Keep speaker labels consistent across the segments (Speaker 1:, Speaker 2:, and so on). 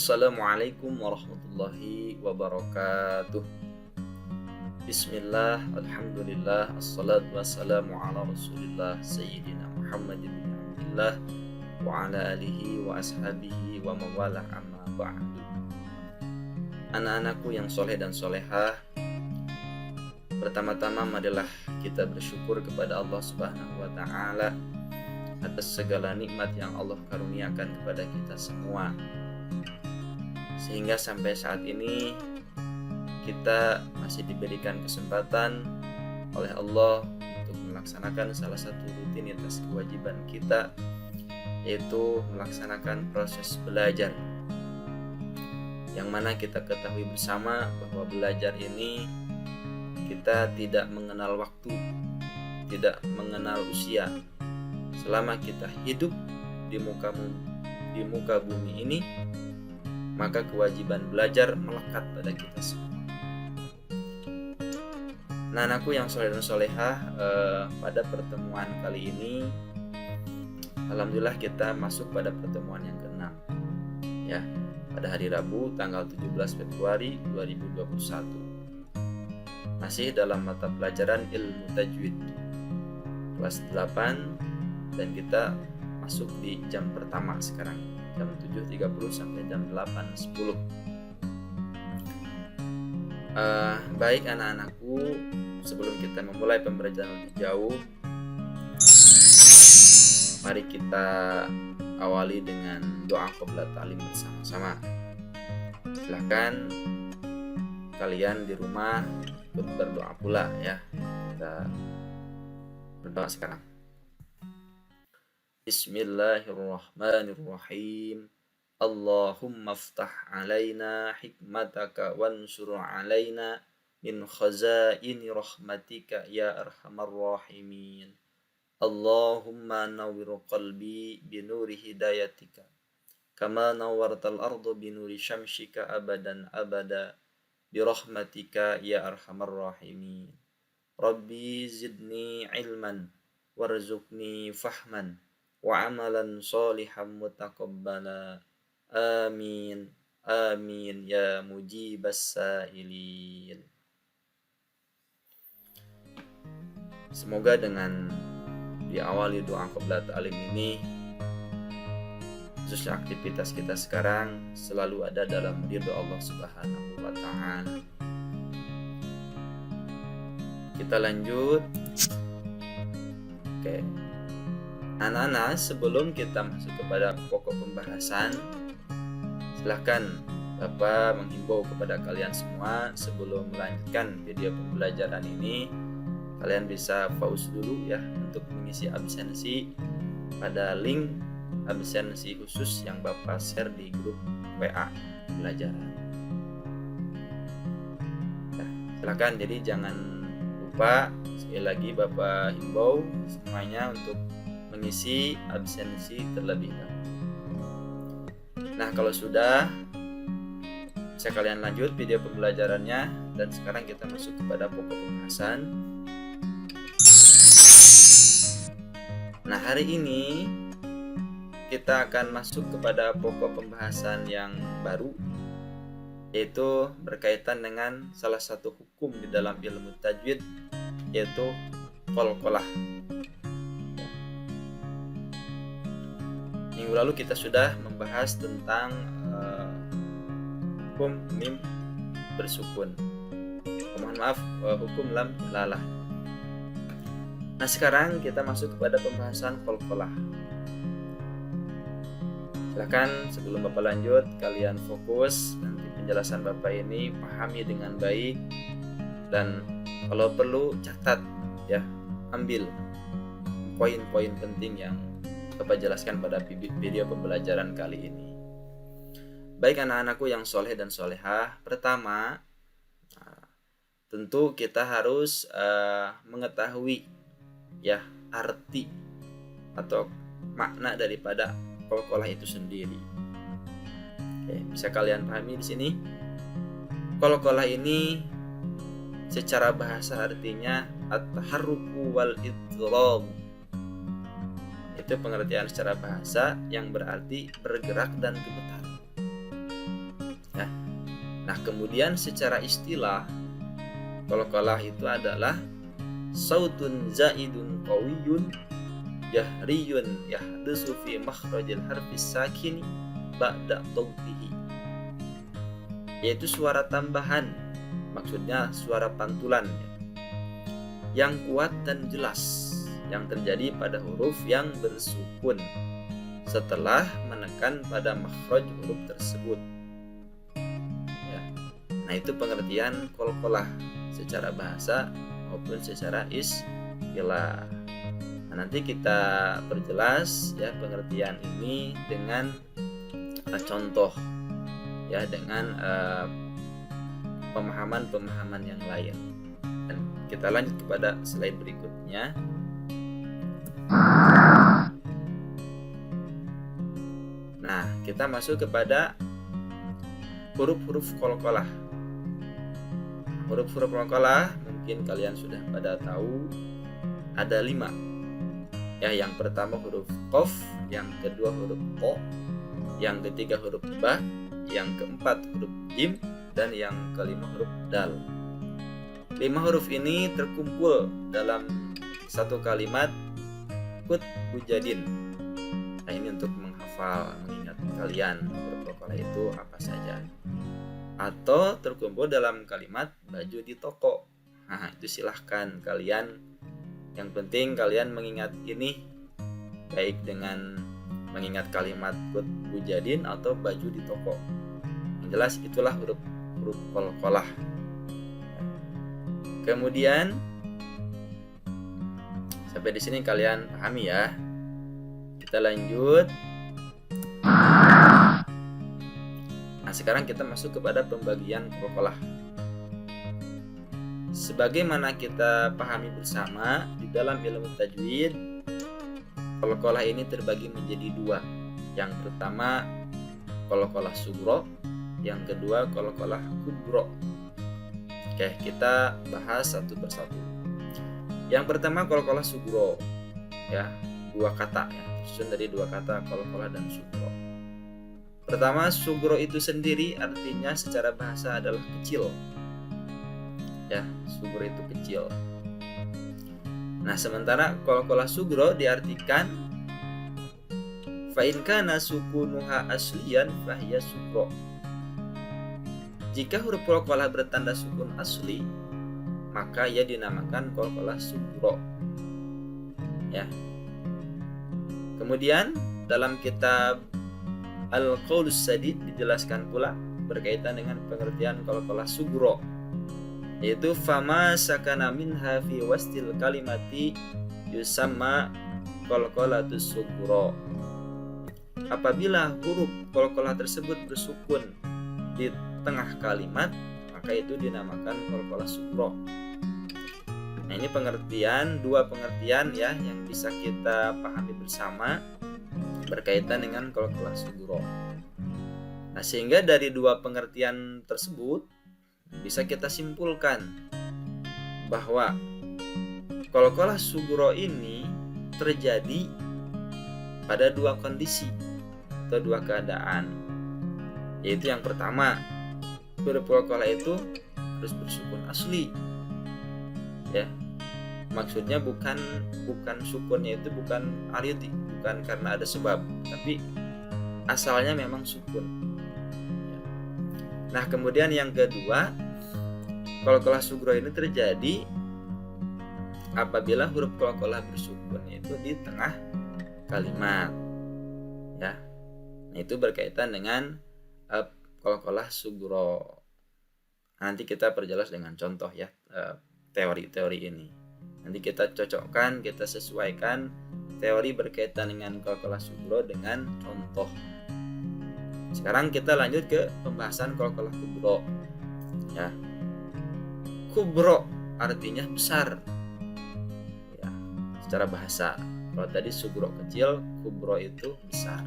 Speaker 1: Assalamualaikum warahmatullahi wabarakatuh. Bismillah, alhamdulillah, assalatu wassalamu ala rasulillah Sayyidina Muhammad bin Abdillah wa ala alihi wa ashabihi wa mawalah amma ba'du. Anak-anakku yang soleh dan solehah, pertama-tama marilah kita bersyukur kepada Allah Subhanahu wa ta'ala atas segala nikmat yang Allah karuniakan kepada kita semua, sehingga sampai saat ini kita masih diberikan kesempatan oleh Allah untuk melaksanakan salah satu rutinitas kewajiban kita, yaitu melaksanakan proses belajar, yang mana kita ketahui bersama bahwa belajar ini kita tidak mengenal waktu, tidak mengenal usia. Selama kita hidup di muka bumi ini, maka kewajiban belajar melekat pada kita semua. Nah, anakku yang soleh dan solehah, pada pertemuan kali ini alhamdulillah kita masuk pada pertemuan yang ke-6 ya, pada hari Rabu tanggal 17 Februari 2021, masih dalam mata pelajaran ilmu tajwid kelas 8, dan kita masuk di jam pertama sekarang, jam 7.30 sampai jam 8.10. Baik anak-anakku, sebelum kita memulai pembelajaran lebih jauh, mari kita awali dengan doa qabla ta'lim bersama-sama. Silahkan kalian di rumah berdoa pula ya. Kita berdoa sekarang. Bismillahirrahmanirrahim. Allahumma aftah alaina hikmataka wansur alaina min khazaini rahmatika ya arhamar rahimin. Allahumma nawwir qalbi binuri hidayatika kama nawwartal ardu binuri syamsika abadan abada birahmatika ya arhamar rahimin. Rabbi zidni ilman warzuqni fahman wa amalan sholihan mutaqabbala. Amin. Amin ya mujibas sa'ilin. Semoga dengan diawali doa qabla ta'lim ini, khususnya aktivitas kita sekarang, selalu ada dalam ridho Allah Subhanahu wa ta'ala. Kita lanjut. Oke. Anak-anak, sebelum kita masuk kepada pokok pembahasan, silahkan Bapak menghimbau kepada kalian semua, sebelum melanjutkan video pembelajaran ini, kalian bisa pause dulu ya untuk mengisi absensi pada link absensi khusus yang Bapak share di grup WA pembelajaran. Nah, silahkan, jadi jangan lupa, sekali lagi Bapak himbau semuanya untuk mengisi absensi terlebih dahulu. Nah, kalau sudah, bisa kalian lanjut video pembelajarannya, dan sekarang kita masuk kepada pokok pembahasan. Nah, hari ini kita akan masuk kepada pokok pembahasan yang baru, yaitu berkaitan dengan salah satu hukum di dalam ilmu tajwid, yaitu qalqalah. Minggu lalu kita sudah membahas tentang hukum mim bersukun. Mohon maaf, hukum lam lalah. Nah, sekarang kita masuk kepada pembahasan qalqalah. Silakan sebelum Bapak lanjut, kalian fokus, nanti penjelasan Bapak ini pahami dengan baik, dan kalau perlu catat ya, ambil poin-poin penting yang Bapak jelaskan pada video pembelajaran kali ini. Baik anak-anakku yang soleh dan solehah, pertama tentu kita harus mengetahui ya arti atau makna daripada qalqalah itu sendiri. Oke, bisa kalian pahami di sini. Qalqalah ini secara bahasa artinya at-taharruku wal idgham. Itu pengertian secara bahasa yang berarti bergerak dan gemetar. Nah, kemudian secara istilah qalqalah itu adalah sautun zaidun qawiyun jahriyun yahdusu fi makhrajil harfis sakini ba'da dhaghtihi, yaitu suara tambahan, maksudnya suara pantulan yang kuat dan jelas yang terjadi pada huruf yang bersukun setelah menekan pada makhraj huruf tersebut. Ya. Nah, itu pengertian qalqalah secara bahasa maupun secara istilah. Nah, nanti kita perjelas ya pengertian ini dengan contoh ya, dengan pemahaman-pemahaman yang lain. Dan kita lanjut kepada slide berikutnya. Nah, kita masuk kepada huruf-huruf qalqalah. Huruf-huruf qalqalah mungkin kalian sudah pada tahu ada 5. Ya, yang pertama huruf qaf, yang kedua huruf qa, yang ketiga huruf ba, yang keempat huruf jim, dan yang kelima huruf dal. 5 huruf ini terkumpul dalam satu kalimat kut bujadin. Nah, ini untuk menghafal, mengingat kalian huruf qalqalah itu apa saja. Atau terkumpul dalam kalimat baju di toko. Nah, itu silahkan kalian. Yang penting kalian mengingat ini, baik dengan mengingat kalimat kut bujadin atau baju di toko. Yang jelas itulah huruf qalqalah. Kemudian sampai di sini kalian pahami ya. Kita lanjut. Nah, sekarang kita masuk kepada pembagian qalqalah. Sebagaimana kita pahami bersama, di dalam ilmu tajwid qalqalah ini terbagi menjadi 2. Yang pertama qalqalah sughra, yang kedua qalqalah kubra. Oke, kita bahas satu persatu. Yang pertama qalqalah sughra, ya, 2 kata ya, tersusun dari 2 kata qalqalah dan sughra. Pertama, sughra itu sendiri artinya secara bahasa adalah kecil. Ya, sughra itu kecil. Nah, sementara qalqalah sughra diartikan fa in kana sukunuha asliyan fahiya sughra. Jika huruf qalqalah bertanda sukun asli, maka ia dinamakan qalqalah sughra. Ya. Kemudian dalam kitab Al-Qaulus Sadid dijelaskan pula berkaitan dengan pengertian qalqalah sughra, yaitu fama sakana minha fi wastil kalimati yusamma qalqalatus sughra. Apabila huruf qalqalah tersebut bersukun di tengah kalimat, maka itu dinamakan qalqalah sughra. Nah, ini pengertian, 2 pengertian ya yang bisa kita pahami bersama berkaitan dengan qalqalah sughra. Nah, sehingga dari 2 pengertian tersebut bisa kita simpulkan bahwa qalqalah sughra ini terjadi pada 2 kondisi atau 2 keadaan. Yaitu yang pertama, huruf qalqalah itu harus bersukun asli. Ya. Maksudnya bukan sukunnya itu bukan aridi, bukan karena ada sebab, tapi asalnya memang sukun. Nah, kemudian yang kedua, qalqalah sughra ini terjadi apabila huruf qalqalah bersukun itu di tengah kalimat. Ya. Nah, itu berkaitan dengan qalqalah sughra. Nanti kita perjelas dengan contoh ya, teori-teori ini. Nanti kita cocokkan, kita sesuaikan teori berkaitan dengan qalqalah sughra dengan contoh. Sekarang kita lanjut ke pembahasan qalqalah kubra. Ya. Kubra artinya besar. Ya, secara bahasa. Kalau tadi sughra kecil, kubra itu besar.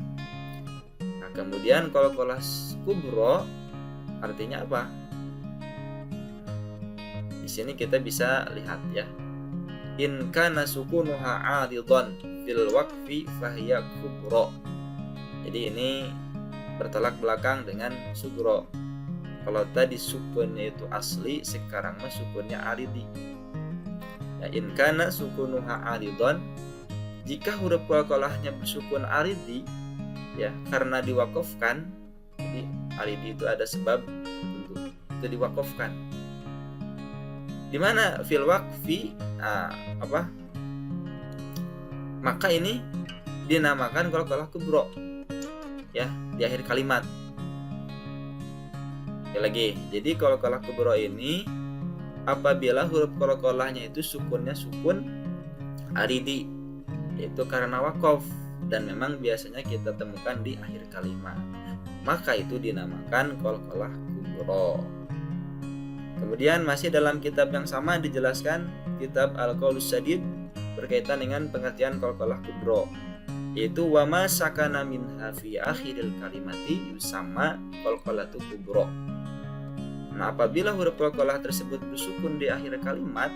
Speaker 1: Nah, kemudian qalqalah kubra artinya apa? Di sini kita bisa lihat ya. In kana sukunuha 'aridan fil waqfi fahiya kubra. Jadi ini bertolak belakang dengan sughra. Kalau tadi sukunnya itu asli, sekarang mah sukunnya aridi. Ya, in kana sukunuha aridon, jika huruf qalqalahnya bersukun aridi, ya karena diwakafkan. Jadi aridi itu ada sebab tertentu, itu diwakafkan. Di mana fil waqfi maka ini dinamakan qalqalah kubro, ya, di akhir kalimat. Lagi, jadi qalqalah kubro ini apabila huruf qalqalahnya itu sukunnya sukun aridi, yaitu karena wakaf, dan memang biasanya kita temukan di akhir kalimat, maka itu dinamakan qalqalah kubro. Kemudian masih dalam kitab yang sama dijelaskan, kitab Al-Qaulus Sadid, berkaitan dengan pengertian qalqalah kubro, yaitu wama sakana minha fi akhiril kalimati yusamma qalqalatu kubro. Nah, apabila huruf qalqalah tersebut bersukun di akhir kalimat,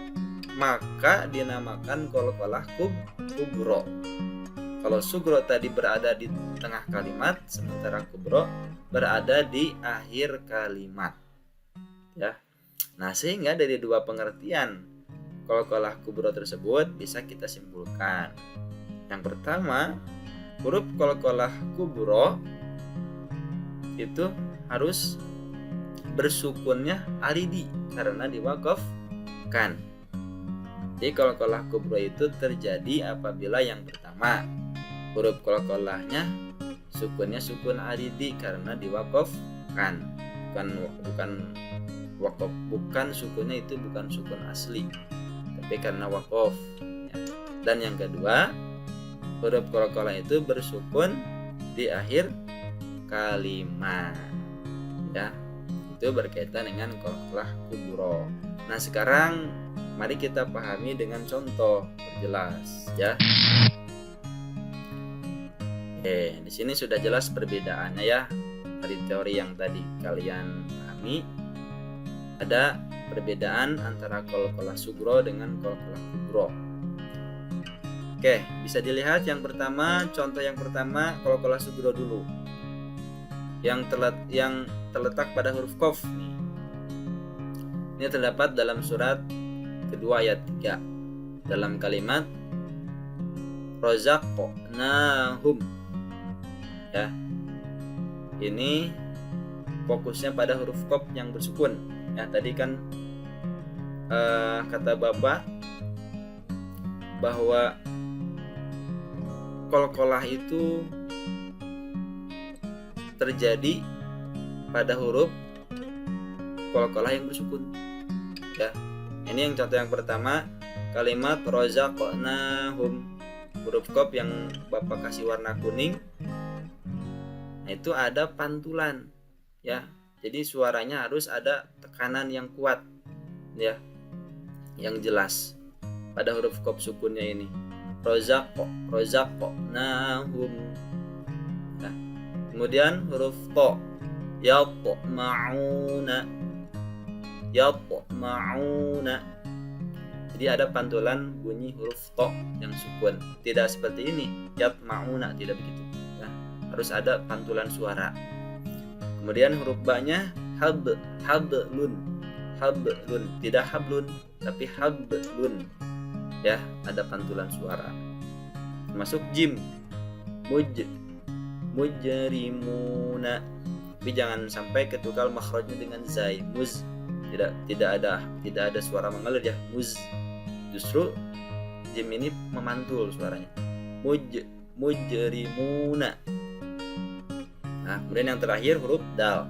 Speaker 1: maka dinamakan qalqalah kubro. Kalau sugro tadi berada di tengah kalimat, sementara kubro berada di akhir kalimat. Ya. Nah, sehingga dari dua pengertian qalqalah kubro tersebut bisa kita simpulkan. Yang pertama, huruf qalqalah kubro itu harus bersukunnya aridi karena diwakafkan. Jadi qalqalah kubro itu terjadi apabila yang pertama, huruf qalqalahnya sukunnya sukun aridi karena diwakafkan. Bukan sukunnya itu bukan sukun asli, tapi karena wakaf, ya. Dan yang kedua, huruf qalqalah itu bersukun di akhir kalimat, ya. Itu berkaitan dengan qalqalah kubro. Nah, sekarang mari kita pahami dengan contoh perjelas, ya. Di sini sudah jelas perbedaannya, ya. Dari teori yang tadi kalian pahami, ada perbedaan antara qalqalah sugro dengan qalqalah kubro. Oke, bisa dilihat yang pertama, contoh yang pertama qalqalah sugro dulu. Yang terletak pada huruf qaf nih. Ini terdapat dalam surat kedua ayat 3 dalam kalimat razaqnahum, ya. Ini fokusnya pada huruf qaf yang bersukun. Ya, tadi kan kata Bapak bahwa qalqalah itu terjadi pada huruf qalqalah yang bersukun, ya. Ini yang contoh yang pertama, kalimat razaqnahum, huruf qaf yang Bapak kasih warna kuning. Nah, itu ada pantulan, ya. Jadi suaranya harus ada tekanan yang kuat, ya, yang jelas pada huruf qaf sukunnya ini. Razaqnahum. Nah, kemudian huruf to, yatma'una. Jadi ada pantulan bunyi huruf to yang sukun. Tidak seperti ini, yatma'una, tidak begitu, ya. Harus ada pantulan suara. Kemudian huruf ba-nya hablun, tidak hablun tapi hablun, ya, ada pantulan suara. Masuk jim, mujrimuna, tapi jangan sampai ketukar makhrajnya dengan zai, muz, tidak ada suara mengalir, ya, muz. Justru jim ini memantul suaranya, mujrimuna. Nah, kemudian yang terakhir huruf dal,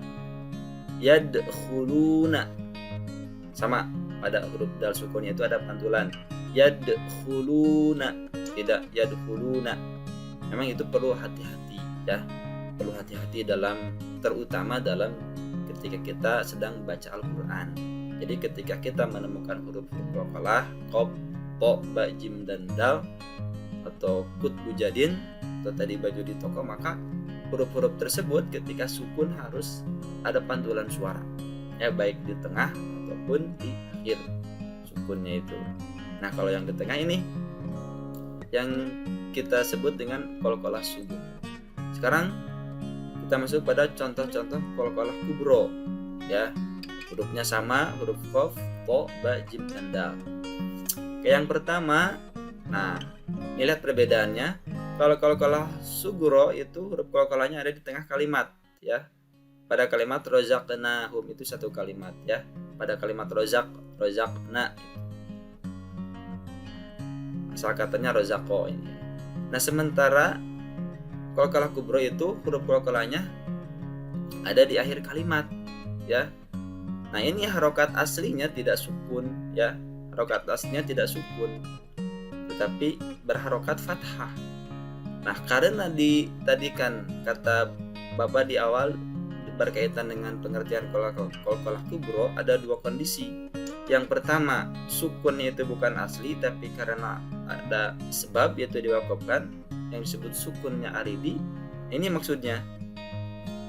Speaker 1: yadkhuluna, sama, pada huruf dal sukunnya itu ada pantulan, yadkhuluna, tidak yadkhuluna. Memang itu perlu hati-hati, ya, perlu hati-hati terutama dalam ketika kita sedang baca Al-Quran. Jadi ketika kita menemukan huruf-huruf qalqalah, qaf, to, ba, jim, dan dal, atau kut bujadin, atau tadi baju di toko, maka huruf-huruf tersebut ketika sukun harus ada pantulan suara, ya, baik di tengah ataupun di akhir sukunnya itu. Nah, kalau yang di tengah ini yang kita sebut dengan qalqalah sugro. Sekarang kita masuk pada contoh-contoh qalqalah kubro. ya. Hurufnya sama, huruf qaf, to, ba, jim, dan dal. Oke, yang pertama, nah, ini lihat perbedaannya. Kalau qalqalah sugro itu huruf qalqalahnya ada di tengah kalimat, ya. Pada kalimat rozaqnahum itu satu kalimat, ya. Pada kalimat rozaqna, asal katanya rozaqo ini. Nah, sementara qalqalah kubro itu huruf qalqalahnya ada di akhir kalimat, ya. Nah, ini harokat aslinya tidak sukun, ya. Harokat aslinya tidak sukun, tetapi berharokat fathah. Nah, karena tadi kan kata Bapak di awal berkaitan dengan pengertian qalqalah kubro, ada dua kondisi. Yang pertama, sukunnya itu bukan asli, tapi karena ada sebab yaitu diwakafkan, yang disebut sukunnya aridi. Ini maksudnya.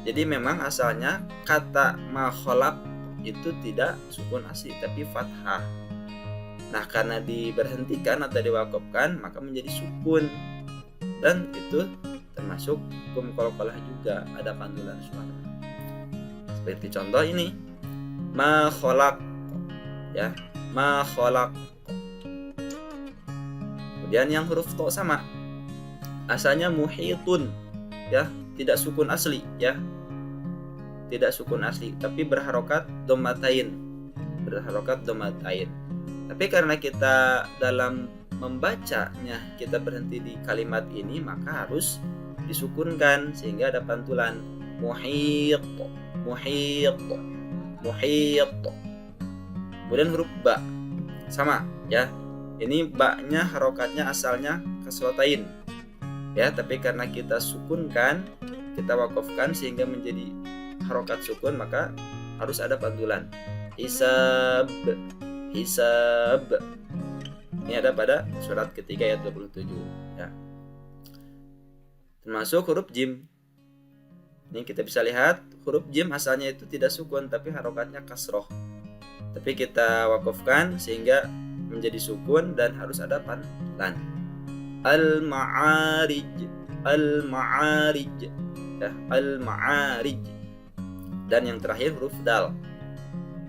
Speaker 1: Jadi memang asalnya kata ma khalaq itu tidak sukun asli tapi fathah. Nah, karena diberhentikan atau diwakafkan maka menjadi sukun, dan itu termasuk hukum qalqalah juga, ada pantulan suara. Seperti contoh ini, ma khalaq, ya, ma khalaq. Kemudian yang huruf to sama, asalnya muhitun, ya, tidak sukun asli, ya. Tidak sukun asli tapi berharokat dhammatain. Tapi karena kita dalam membacanya kita berhenti di kalimat ini, maka harus disukunkan sehingga ada pantulan muhit. Kemudian huruf ba sama, ya. Ini ba-nya harokatnya asalnya kasrotain, ya, tapi karena kita sukunkan, kita wakafkan sehingga menjadi harokat sukun, maka harus ada pantulan hisab. Ini ada pada surat ketiga ayat 27, ya. Termasuk huruf jim. Ini kita bisa lihat huruf jim asalnya itu tidak sukun tapi harokatnya kasroh, tapi kita wakafkan sehingga menjadi sukun dan harus ada pantulan. Al-ma'arij, ya, al-ma'arij. Dan yang terakhir huruf dal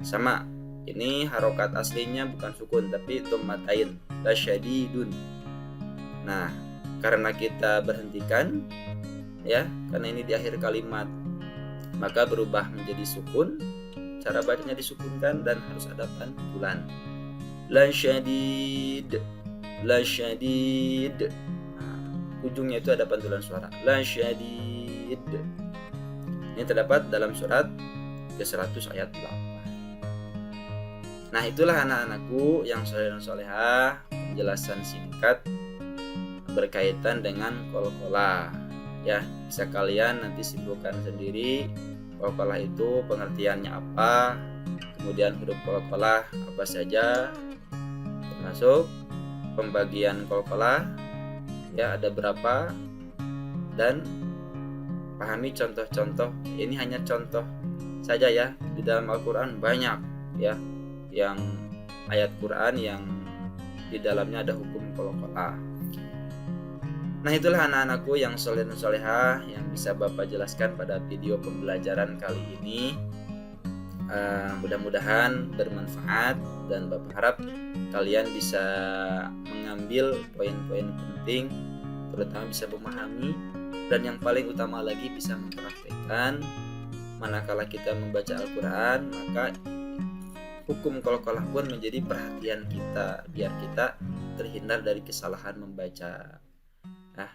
Speaker 1: sama, ini harokat aslinya bukan sukun tapi dhammatain, lasyadidun. Nah, karena kita berhentikan, ya, karena ini di akhir kalimat, maka berubah menjadi sukun. Cara bacanya disukunkan dan harus ada pantulan. Lasyadid. Nah, ujungnya itu ada pantulan suara, lasyadid. Ini terdapat dalam surat ke-100 ayat 8. Nah, itulah anak-anakku yang soleh dan solehah, penjelasan singkat berkaitan dengan qalqalah, ya. Bisa kalian nanti simpulkan sendiri qalqalah itu pengertiannya apa, kemudian huruf qalqalah apa saja, termasuk pembagian qalqalah, ya, ada berapa, dan pahami contoh-contoh. Ini hanya contoh saja, ya. Di dalam Al-Quran banyak, ya, yang ayat Quran yang di dalamnya ada hukum qalqalah. Nah, itulah anak-anakku yang soleh dan solehah yang bisa Bapak jelaskan pada video pembelajaran kali ini. Mudah-mudahan bermanfaat dan Bapak harap kalian bisa mengambil poin-poin penting, terutama bisa memahami, dan yang paling utama lagi bisa mempraktekkan. Manakala kita membaca Al-Quran, maka hukum qalqalah pun menjadi perhatian kita, biar kita terhindar dari kesalahan membaca. Nah,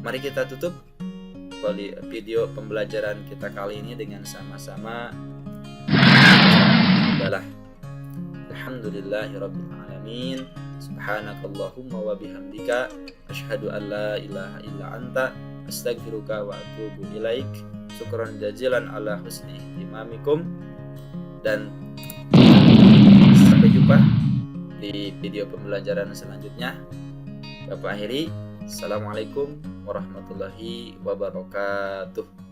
Speaker 1: mari kita tutup video pembelajaran kita kali ini dengan sama-sama adalah alhamdulillahirabbil alamin, subhanakallahumma wa bihamdika asyhadu an la ilaha illa anta astaghfiruka wa atubu ilaik. Syukran jazilan ala husni ihtimamikum, dan sampai jumpa di video pembelajaran selanjutnya. Bapak akhiri, assalamualaikum warahmatullahi wabarakatuh.